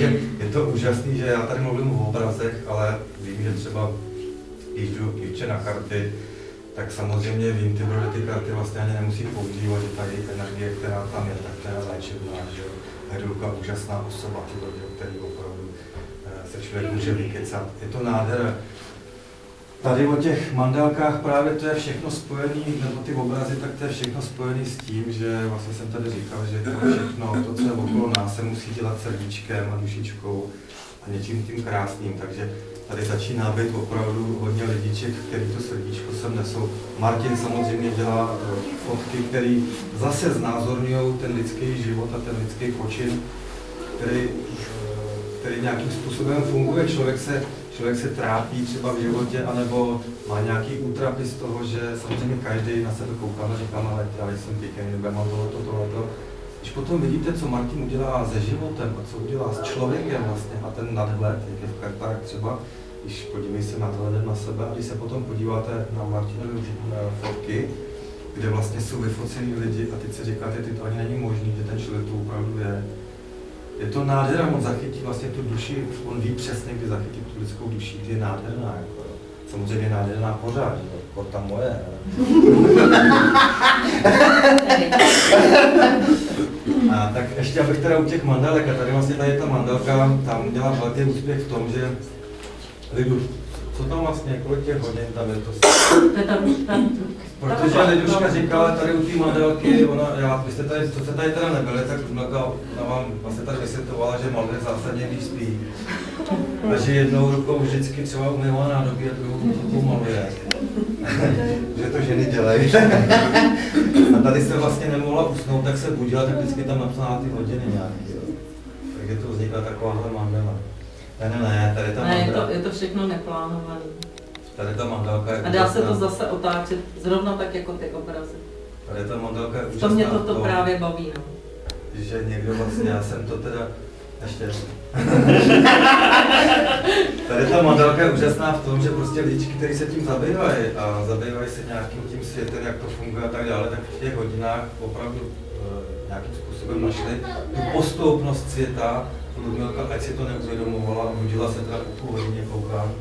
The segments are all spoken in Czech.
Takže je to úžasný, že já tady mluvím o obrazech, ale vím, že třeba když jdu na karty, tak samozřejmě vím, že ty karty vlastně ani nemusí používat, že tady energie, která tam je, tak to je léčebná, že Hedulka úžasná osoba, který opravdu se člověk může vykecat. Je to nádhera. Tady o těch mandálkách právě to je všechno spojené, nebo ty obrazy, tak to je všechno spojené s tím, že vlastně jsem tady říkal, že to všechno, to, co je okolo nás, se musí dělat srdíčkem a dušičkou a něčím tím krásným. Takže tady začíná být opravdu hodně lidiček, který to srdíčko sem nesou. Martin samozřejmě dělá fotky, které zase znázorňují ten lidský život a ten lidský počin, který nějakým způsobem funguje. Člověk se trápí třeba v životě, anebo má nějaký útrapy z toho, že samozřejmě každý na sebe koukáme, říkáme, ale já jsem pěkný, nebo mám tohleto. Když potom vidíte, co Martin udělá se životem a co udělá s člověkem vlastně a ten nadhled, jak je v kartách třeba, když podívej se na tohle na sebe a když se potom podíváte na Martinovy fotky, kde vlastně jsou vyfocený lidi a teď si říkáte, ty to ani není možný, že ten člověk to opravdu je. Je to nádhera, on zachytí vlastně tu duši, on ví přesně, kdy zachytí tu lidskou duši, kdy je nádherná. Jako. Samozřejmě nádherná pořád, jako ta moje. A tak ještě abych teda u těch mandálek, a tady vlastně tady ta mandálka, tam měla velký úspěch v tom, že lidu, co tam vlastně, kolik těch hodin tam je to? Protože Liduška říkala tady u té mandálky, vy jste tady, co jste tady teda nebyli, tak ona vám vlastně tady vysvětlovala, že maluje zásadně když spí. A že jednou rukou vždycky třeba umývá nádobí a druhou rukou maluje. Že to ženy dělají. A tady se vlastně nemohla usnout, tak se budila, tak vždycky tam napsala ty hodiny nějaký. Takže to vznikla takováhle mandala. Ne, tady ta mandala. Je to všechno neplánované. Tady ta mandálka je a dá se to zase otáčet, zrovna tak jako ty obrazy. Tady ta mandálka je úžasná. To mě toto právě baví, no. Že někdo vlastně, já jsem to teda, ještě. Tady ta mandálka je úžasná v tom, že prostě lidičky, kteří se tím zabývají a zabývají se nějakým tím světem, jak to funguje a tak dále, tak v těch hodinách opravdu nějakým způsobem našli tu postupnost světa. Ludmilka, ať si to neuvědomovala, budila se teda po půl hodině, koukám.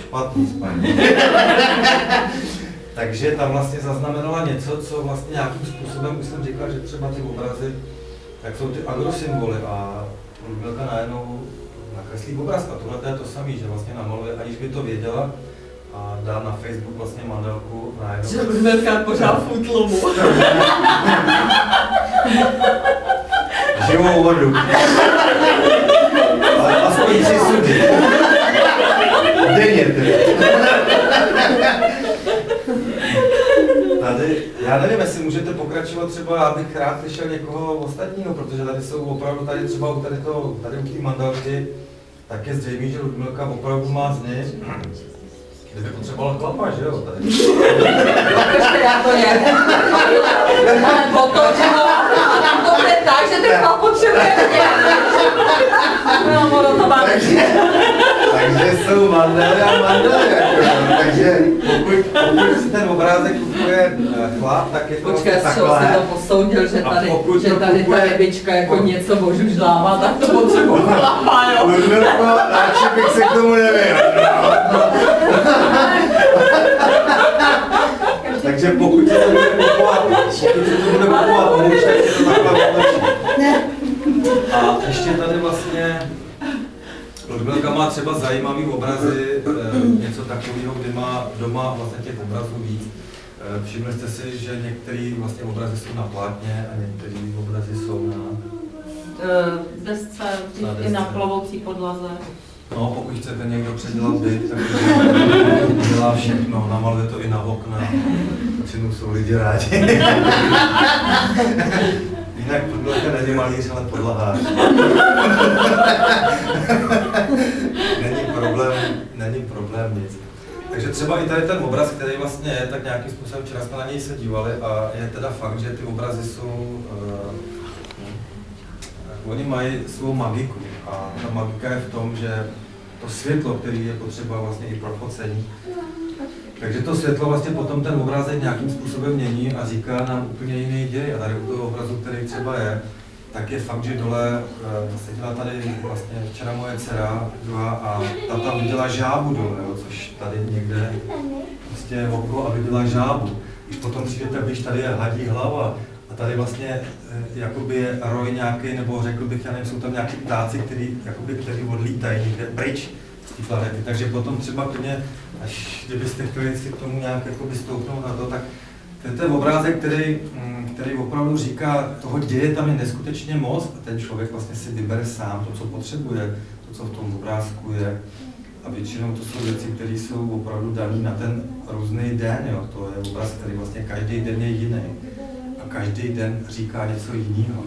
Špatný spaní. Takže tam vlastně zaznamenala něco, co vlastně nějakým způsobem, už jsem říkal, že třeba ty obrazy, tak jsou ty agrosymboly a Ludmilka najednou nakreslí obraz a tohle je to samé, že vlastně namaluje, aniž by to věděla, a dá na Facebook vlastně mandálku najednou. Že Ludmilka pořád v útlumu. Živou vodu. Ale aspoň 3 sudy. Denně tedy. Tady, já nevím, jestli můžete pokračovat třeba, já bych rád slyšel někoho ostatního, protože tady jsou opravdu, tady třeba tady u té mandálky, tak je zřejmé, že Ludmilka opravdu má zny. Kdyby potřeboval chlapa, že jo, tady. Počkej, já to je. Ale otočeno a tam to bude tak, že ten chlap potřebuje mě. No, to má. Takže jsou mandály a mandály, takže pokud si ten obrázek kupuje chlap, tak je to počkej, z čeho jsi to posoudil, že tady ta jebička jako něco božuždává, tak to potřebuje chlapa, jo. Ludmilko, radši bych se k tomu nevěděl. Takže pokud se to bude kupovat, pomůžte, tak se to takhle otočí. A ještě tady vlastně Ludmilka má třeba zajímavý obrazy, něco takového, kdy má doma vlastně těch obrazů víc. Všimli jste si, že některé vlastně obrazy jsou na plátně a některé obrazy jsou na desce, i na plovoucí podlaze. No, pokud chcete někdo předělat byt, tak dělá všechno, namaluje to i na okna. Většinou jsou lidi rádi. Jinak Ludmilka není malíř, ale podlahář. Není problém nic. Takže třeba i tady ten obraz, který vlastně je, tak nějakým způsobem včera jsme na něj se dívali a je teda fakt, že ty obrazy jsou, oni mají svou magiku a ta magika je v tom, že to světlo, které je potřeba vlastně i pro focení, takže to světlo vlastně potom ten obrázek nějakým způsobem mění a říká nám úplně jiný děj. A tady u toho obrazu, který třeba je, tak je fakt, že dole seděla tady vlastně včera moje dcera a ta tam viděla žábu dole, jo, což tady někde prostě okolo a viděla žábu. Když potom přijdete, když tady je hadí hlava a tady vlastně jakoby je roj nějaký, nebo řekl bych, já nevím, jsou tam nějaký ptáci, který odlítají někde pryč z té planety. Takže potom třeba klidně, až kdybyste chtěli si k tomu nějak jakoby stoupnout na to, tak to je obrázek, který opravdu říká, toho děje tam je neskutečně moc a ten člověk vlastně si vybere sám to, co potřebuje, to, co v tom obrázku je. A většinou to jsou věci, které jsou opravdu dané na ten různý den, jo. To je obraz, který vlastně každý den je jiný. A každý den říká něco jiného.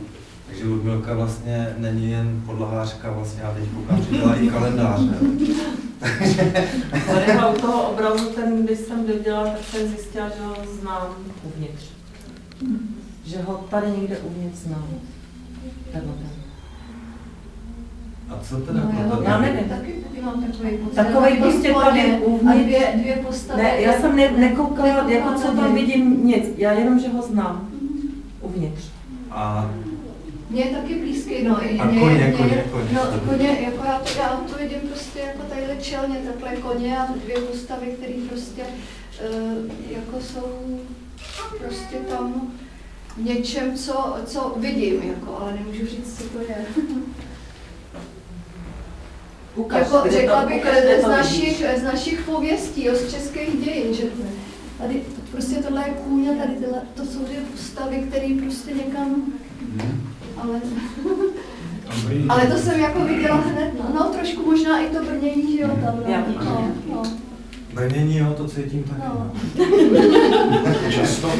Takže Ludmilka vlastně není jen podlahářka, vlastně já teď koukám, že dělá i kalendář. Tady u toho obrazu, když jsem dodělala, tak jsem zjistila, že ho znám uvnitř. Že ho tady někde uvnitř znám. Tenhle ten. A co teda? Já nevím. Taky mám takový pocit. Takovej prostě tady A uvnitř. dvě postavy. Ne, já jsem nekoukala, jako co tam vidím, nic. Já jenom, že ho znám. Uvnitř. A Mně je taky blízký, no. A koně. No, koně, jako já to vidím prostě jako tadyhle čelně, takhle koně a dvě postavy, které prostě jako jsou prostě tam v něčem, co vidím, jako, ale nemůžu říct, co to je. Ukaž, Jako, řekla bych ukaž, z našich pověstí, jo, z českých dějin, že tady prostě tohle je kůň a tady to jsou dvě postavy, které prostě někam, ale to jsem jako viděla hned, no trošku možná i to brnění, že jo, tam, no. brnění, jo, to cítím taky. No. Často.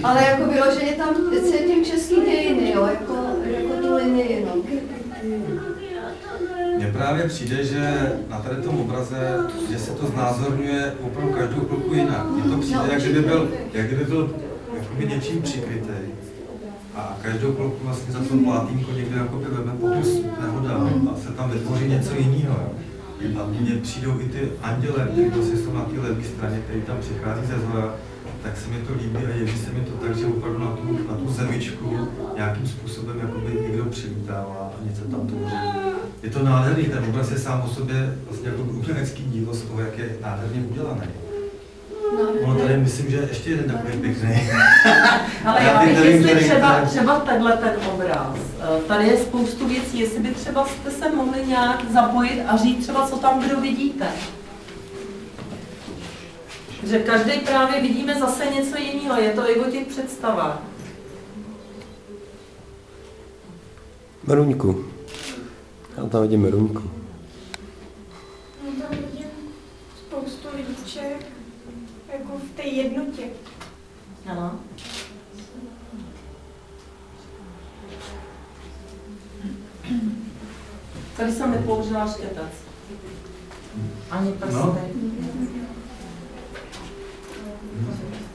Ale jako vyloženě tam cítím český dějiny, jo, jako tu linii, no. Mně právě přijde, že na tady tom obraze, že se to znázorňuje opravdu každou chvilku jinak. Mně to přijde, jak kdyby byl jakoby něčím přikrytý. A každou chvilku vlastně za to plátínko někde jakoby veme pokus nehoda a se tam vytvoří něco jiného. A mně přijdou i ty anděle, kteří vlastně jsou na té levé straně, který tam přichází ze zhora, tak se mi to líbí a jeví se mi to tak, že opravdu na tu zemičku nějakým způsobem jakoby někdo přilítává a něco tam tvoří. Je to nádherný, ten obraz je sám o sobě vlastně jako umělecký dílo z toho, jak je nádherně udělaný. Ono tady myslím, že ještě jeden takový pěkný. Ale já bych, jestli třeba tenhle ten obraz, tady je spoustu věcí, jestli by třeba jste se mohli nějak zapojit a říct třeba, co tam kdo vidíte. Že každý právě vidíme zase něco jiného, je to i o těch představách. Meruňku. Já tam vidím Meruňku. No tam vidím spoustu lidíček, jako v té jednotě. Ano. Tady jsem nepoužila štětec. Ani prsty. No.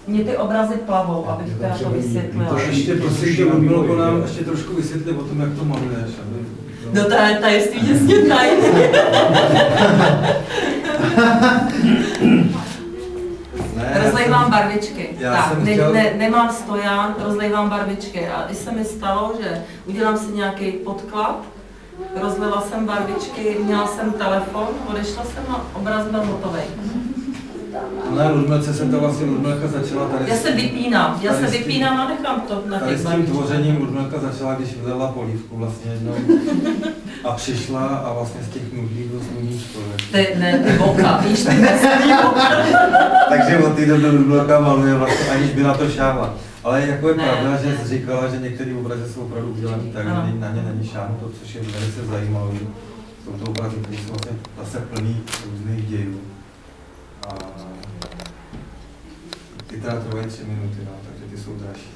Mně ty obrazy plavou, abych teda to vysvětlila. To ještě prosím tě, Ludmilko, nám ještě trošku vysvětli o tom, jak to maluješ. No to je tajemství těsně tajný. Rozlejvám barvičky. Tak, nemám stojan, rozlejvám barvičky. A když se mi stalo, že udělám si nějaký podklad, rozlila jsem barvičky, měla jsem telefon, odešla jsem a obraz byl hotový. Na Ludmilce jsem to vlastně Ludmilka začala tady. Já se vypínám a nechám to na tady těch s tím tvořením Ludmilka začala, když vylila polívku vlastně jednou a přišla a vlastně z těch nudlí byl smutný člověk. Ty boka, víš, ty veselý boka. Takže od té doby Ludmilka maluje vlastně, aniž by na to šáhla. Ale jako je pravda, že jsi říkala, že některé obrazy jsou opravdu udělané tak, že na ně není šáhnuto, což je velice zajímavé. Jsou to obrazy, které jsou vlastně zase plný různých dějů. A ty teda trvají 3 minuty, no, takže ty jsou dražší.